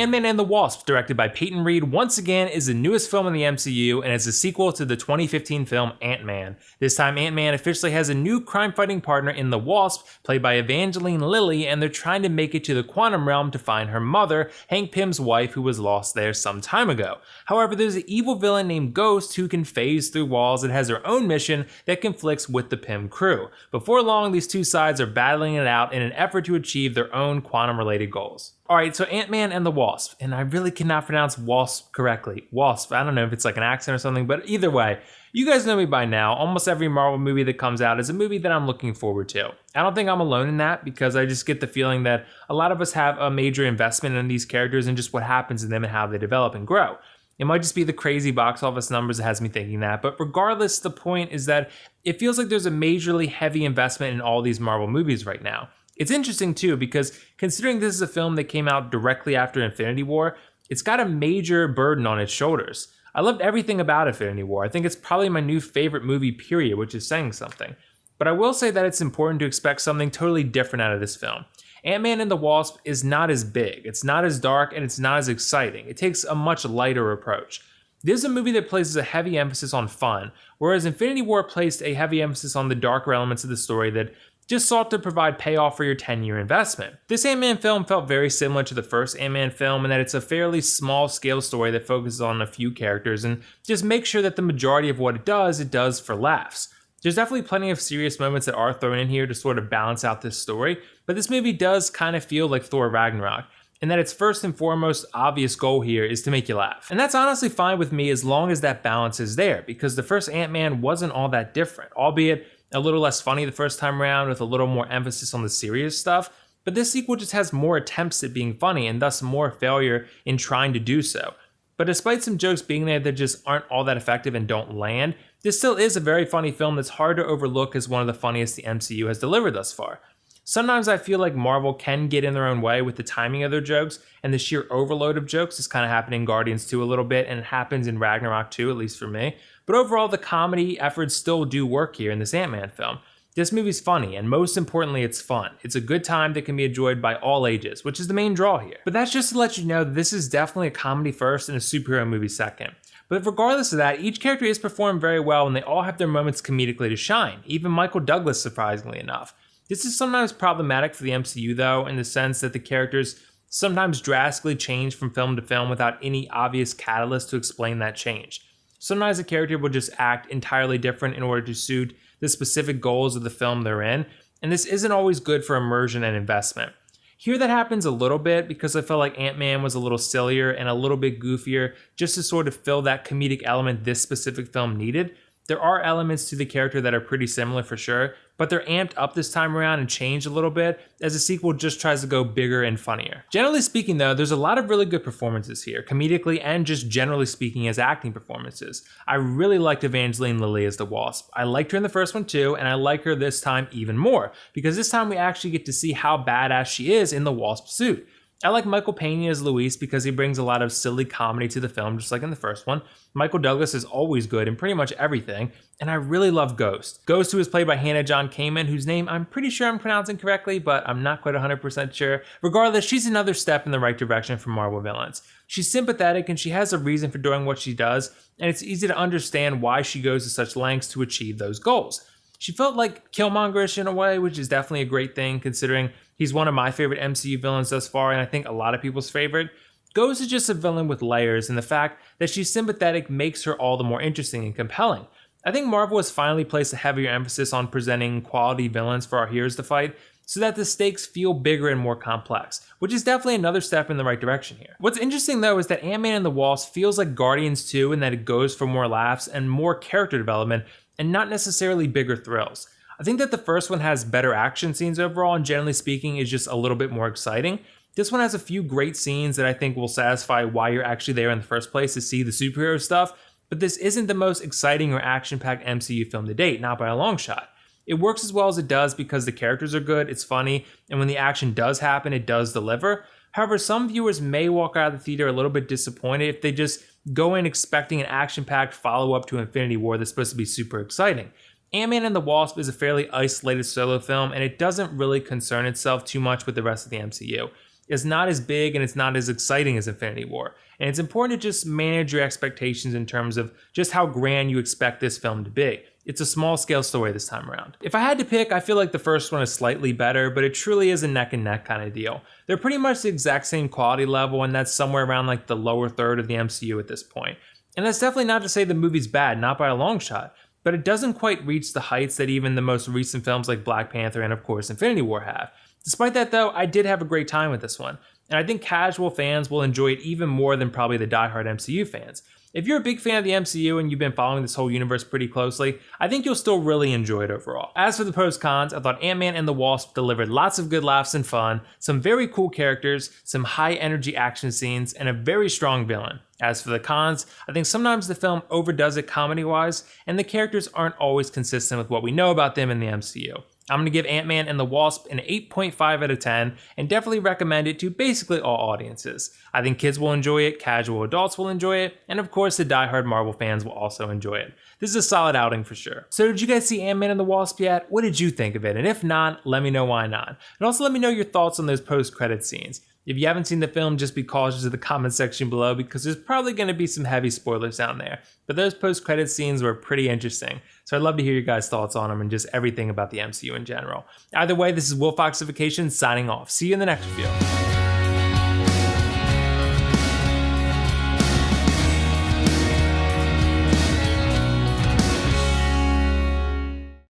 Ant-Man and the Wasp, directed by Peyton Reed, once again is the newest film in the MCU and is a sequel to the 2015 film Ant-Man. This time Ant-Man officially has a new crime-fighting partner in the Wasp, played by Evangeline Lilly, and they're trying to make it to the quantum realm to find her mother, Hank Pym's wife, who was lost there some time ago. However, there's an evil villain named Ghost who can phase through walls and has her own mission that conflicts with the Pym crew. Before long, these two sides are battling it out in an effort to achieve their own quantum-related goals. Alright, so Ant-Man and the Wasp, and I really cannot pronounce Wasp correctly. Wasp, I don't know if it's like an accent or something, but either way, you guys know me by now. Almost every Marvel movie that comes out is a movie that I'm looking forward to. I don't think I'm alone in that, because I just get the feeling that a lot of us have a major investment in these characters and just what happens in them and how they develop and grow. It might just be the crazy box office numbers that has me thinking that, but regardless, the point is that it feels like there's a majorly heavy investment in all these Marvel movies right now. It's interesting too, because considering this is a film that came out directly after Infinity War, it's got a major burden on its shoulders. I loved everything about Infinity War. I think it's probably my new favorite movie, period, which is saying something. But I will say that it's important to expect something totally different out of this film. Ant-Man and the Wasp is not as big, it's not as dark, and it's not as exciting. It takes a much lighter approach. This is a movie that places a heavy emphasis on fun, whereas Infinity War placed a heavy emphasis on the darker elements of the story that just sought to provide payoff for your 10-year investment. This Ant-Man film felt very similar to the first Ant-Man film in that it's a fairly small-scale story that focuses on a few characters and just makes sure that the majority of what it does for laughs. There's definitely plenty of serious moments that are thrown in here to sort of balance out this story, but this movie does kind of feel like Thor Ragnarok, and that its first and foremost obvious goal here is to make you laugh. And that's honestly fine with me as long as that balance is there, because the first Ant-Man wasn't all that different, albeit a little less funny the first time around with a little more emphasis on the serious stuff, but this sequel just has more attempts at being funny and thus more failure in trying to do so. But despite some jokes being there that just aren't all that effective and don't land, this still is a very funny film that's hard to overlook as one of the funniest the MCU has delivered thus far. Sometimes I feel like Marvel can get in their own way with the timing of their jokes, and the sheer overload of jokes is kind of happening in Guardians 2 a little bit, and it happens in Ragnarok 2, at least for me. But overall, the comedy efforts still do work here in this Ant-Man film. This movie's funny, and most importantly, it's fun. It's a good time that can be enjoyed by all ages, which is the main draw here. But that's just to let you know that this is definitely a comedy first and a superhero movie second. But regardless of that, each character is performed very well, and they all have their moments comedically to shine, even Michael Douglas, surprisingly enough. This is sometimes problematic for the MCU though, in the sense that the characters sometimes drastically change from film to film without any obvious catalyst to explain that change. Sometimes a character will just act entirely different in order to suit the specific goals of the film they're in, and this isn't always good for immersion and investment. Here that happens a little bit because I felt like Ant-Man was a little sillier and a little bit goofier just to sort of fill that comedic element this specific film needed. There are elements to the character that are pretty similar for sure, but they're amped up this time around and changed a little bit as the sequel just tries to go bigger and funnier. Generally speaking though, there's a lot of really good performances here, comedically and just generally speaking as acting performances. I really liked Evangeline Lilly as the Wasp. I liked her in the first one too, and I like her this time even more, because this time we actually get to see how badass she is in the Wasp suit. I like Michael Pena as Luis because he brings a lot of silly comedy to the film, just like in the first one. Michael Douglas is always good in pretty much everything, and I really love Ghost. Ghost, who is played by Hannah John Kamen, whose name I'm pretty sure I'm pronouncing correctly, but I'm not quite 100% sure. Regardless, she's another step in the right direction for Marvel villains. She's sympathetic and she has a reason for doing what she does, and it's easy to understand why she goes to such lengths to achieve those goals. She felt like Killmonger-ish in a way, which is definitely a great thing considering he's one of my favorite MCU villains thus far, and I think a lot of people's favorite. Ghost is just a villain with layers, and the fact that she's sympathetic makes her all the more interesting and compelling. I think Marvel has finally placed a heavier emphasis on presenting quality villains for our heroes to fight, so that the stakes feel bigger and more complex, which is definitely another step in the right direction here. What's interesting though is that Ant-Man and the Wasp feels like Guardians 2 in that it goes for more laughs and more character development, and not necessarily bigger thrills. I think that the first one has better action scenes overall, and generally speaking is just a little bit more exciting. This one has a few great scenes that I think will satisfy why you're actually there in the first place to see the superhero stuff, but this isn't the most exciting or action-packed MCU film to date, not by a long shot. It works as well as it does because the characters are good, it's funny, and when the action does happen, it does deliver. However, some viewers may walk out of the theater a little bit disappointed if they just go in expecting an action-packed follow-up to Infinity War that's supposed to be super exciting. Ant-Man and the Wasp is a fairly isolated solo film, and it doesn't really concern itself too much with the rest of the MCU. is not as big and it's not as exciting as Infinity War. And it's important to just manage your expectations in terms of just how grand you expect this film to be. It's a small scale story this time around. If I had to pick, I feel like the first one is slightly better, but it truly is a neck and neck kind of deal. They're pretty much the exact same quality level, and that's somewhere around like the lower third of the MCU at this point. And that's definitely not to say the movie's bad, not by a long shot, but it doesn't quite reach the heights that even the most recent films like Black Panther and of course Infinity War have. Despite that though, I did have a great time with this one, and I think casual fans will enjoy it even more than probably the diehard MCU fans. If you're a big fan of the MCU and you've been following this whole universe pretty closely, I think you'll still really enjoy it overall. As for the pros cons, I thought Ant-Man and the Wasp delivered lots of good laughs and fun, some very cool characters, some high energy action scenes, and a very strong villain. As for the cons, I think sometimes the film overdoes it comedy-wise, and the characters aren't always consistent with what we know about them in the MCU. I'm going to give Ant-Man and the Wasp an 8.5 out of 10 and definitely recommend it to basically all audiences. I think kids will enjoy it, casual adults will enjoy it, and of course the diehard Marvel fans will also enjoy it. This is a solid outing for sure. So did you guys see Ant-Man and the Wasp yet? What did you think of it? And if not, let me know why not. And also let me know your thoughts on those post-credit scenes. If you haven't seen the film, just be cautious of the comment section below because there's probably going to be some heavy spoilers down there. But those post-credit scenes were pretty interesting, so I'd love to hear your guys' thoughts on them and just everything about the MCU in general. Either way, this is WillFoxification signing off. See you in the next video.